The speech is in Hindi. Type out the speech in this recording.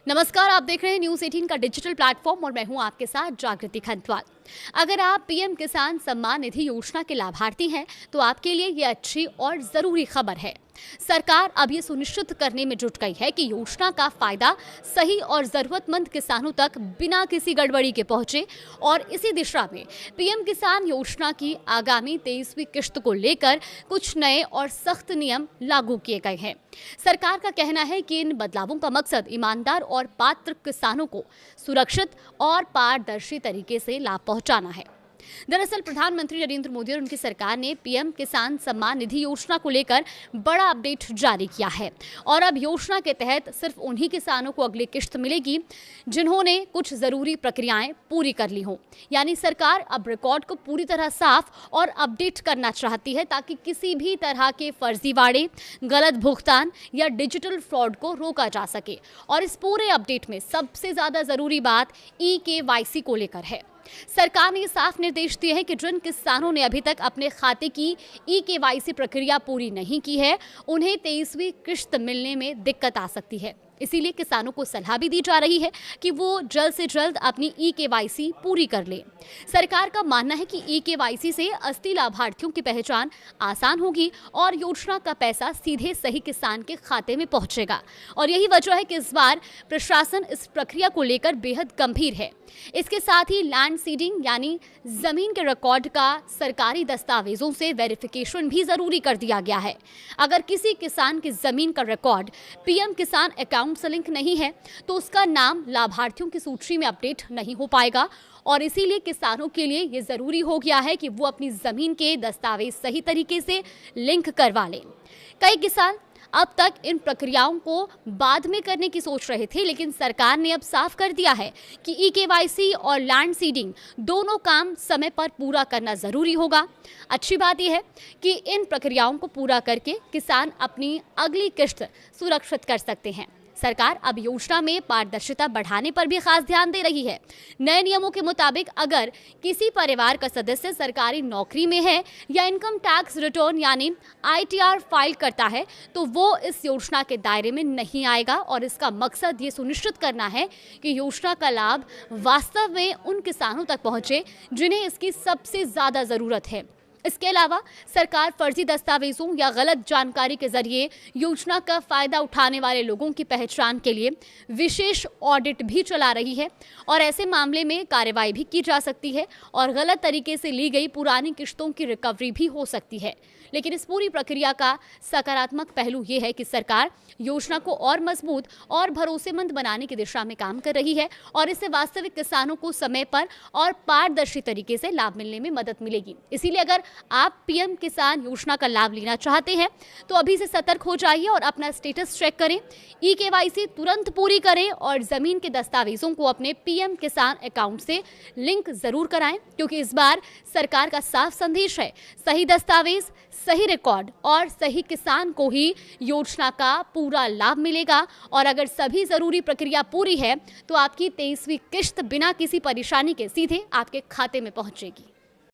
नमस्कार, आप देख रहे हैं न्यूज़ 18 का डिजिटल प्लेटफॉर्म और मैं हूं आपके साथ जागृति खंतवाल। अगर आप पीएम किसान सम्मान निधि योजना के लाभार्थी हैं तो आपके लिए ये अच्छी और ज़रूरी खबर है। सरकार अब ये सुनिश्चित करने में जुट गई है कि योजना का फायदा सही और ज़रूरतमंद किसानों तक बिना किसी गड़बड़ी के पहुंचे और इसी दिशा में पीएम किसान योजना की आगामी 23वीं किश्त को लेकर कुछ नए और सख्त नियम लागू किए गए हैं। सरकार का कहना है कि इन बदलावों का मकसद ईमानदार और पात्र किसानों को सुरक्षित और पारदर्शी तरीके से लाभ पहुंचाना है। दरअसल प्रधानमंत्री नरेंद्र मोदी और उनकी सरकार ने पीएम किसान सम्मान निधि योजना को लेकर बड़ा अपडेट जारी किया है और अब योजना के तहत सिर्फ उन्हीं किसानों को अगली किश्त मिलेगी जिन्होंने कुछ जरूरी प्रक्रियाएं पूरी कर ली हों। यानी सरकार अब रिकॉर्ड को पूरी तरह साफ और अपडेट करना चाहती है ताकि किसी भी तरह के फर्जीवाड़े, गलत भुगतान या डिजिटल फ्रॉड को रोका जा सके। और इस पूरे अपडेट में सबसे ज्यादा जरूरी बात EKYC को लेकर है। सरकार ने साफ निर्देश दिए हैं कि जिन किसानों ने अभी तक अपने खाते की EKYC प्रक्रिया पूरी नहीं की है, उन्हें 23वीं किश्त मिलने में दिक्कत आ सकती है। इसीलिए किसानों को सलाह भी दी जा रही है कि वो जल्द से जल्द अपनी EKYC पूरी कर लें। सरकार का मानना है कि EKYC से असली लाभार्थियों की पहचान आसान होगी और योजना का पैसा सीधे सही किसान के खाते में पहुंचेगा। और यही वजह है कि इस बार प्रशासन इस प्रक्रिया को लेकर बेहद गंभीर है। इसके साथ ही लैंड सीडिंग यानी जमीन के रिकॉर्ड का सरकारी दस्तावेजों से वेरिफिकेशन भी जरूरी कर दिया गया है। अगर किसी किसान की जमीन का रिकॉर्ड पीएम किसान अकाउंट से लिंक नहीं है तो उसका नाम लाभार्थियों की सूची में अपडेट नहीं हो पाएगा और इसीलिए किसानों के लिए ये जरूरी हो गया है कि वो अपनी जमीन के दस्तावेज सही तरीके से लिंक करवा लें। कई किसान अब तक इन प्रक्रियाओं को बाद में करने की सोच रहे थे, लेकिन सरकार ने अब साफ कर दिया है कि EKYC और लैंड सीडिंग दोनों काम समय पर पूरा करना जरूरी होगा। अच्छी बात यह है कि इन प्रक्रियाओं को पूरा करके किसान अपनी अगली किश्त सुरक्षित कर सकते हैं। सरकार अब योजना में पारदर्शिता बढ़ाने पर भी खास ध्यान दे रही है। नए नियमों के मुताबिक अगर किसी परिवार का सदस्य सरकारी नौकरी में है या इनकम टैक्स रिटर्न यानी ITR फाइल करता है तो वो इस योजना के दायरे में नहीं आएगा और इसका मकसद ये सुनिश्चित करना है कि योजना का लाभ वास्तव में उन किसानों तक पहुंचे जिन्हें इसकी सबसे ज्यादा जरूरत है। इसके अलावा सरकार फर्जी दस्तावेजों या गलत जानकारी के जरिए योजना का फायदा उठाने वाले लोगों की पहचान के लिए विशेष ऑडिट भी चला रही है और ऐसे मामले में कार्रवाई भी की जा सकती है और गलत तरीके से ली गई पुरानी किश्तों की रिकवरी भी हो सकती है। लेकिन इस पूरी प्रक्रिया का सकारात्मक पहलू ये है कि सरकार योजना को और मजबूत और भरोसेमंद बनाने की दिशा में काम कर रही है और इससे वास्तविक किसानों को समय पर और पारदर्शी तरीके से लाभ मिलने में मदद मिलेगी। इसीलिए अगर आप पीएम किसान योजना का लाभ लेना चाहते हैं तो अभी से सतर्क हो जाइए और अपना स्टेटस चेक करें, EKYC तुरंत पूरी करें और जमीन के दस्तावेजों को अपने पीएम किसान अकाउंट से लिंक जरूर कराएं, क्योंकि इस बार सरकार का साफ संदेश है, सही दस्तावेज, सही रिकॉर्ड और सही किसान को ही योजना का पूरा लाभ मिलेगा। और अगर सभी जरूरी प्रक्रिया पूरी है तो आपकी 23वीं किश्त बिना किसी परेशानी के सीधे आपके खाते में पहुंचेगी।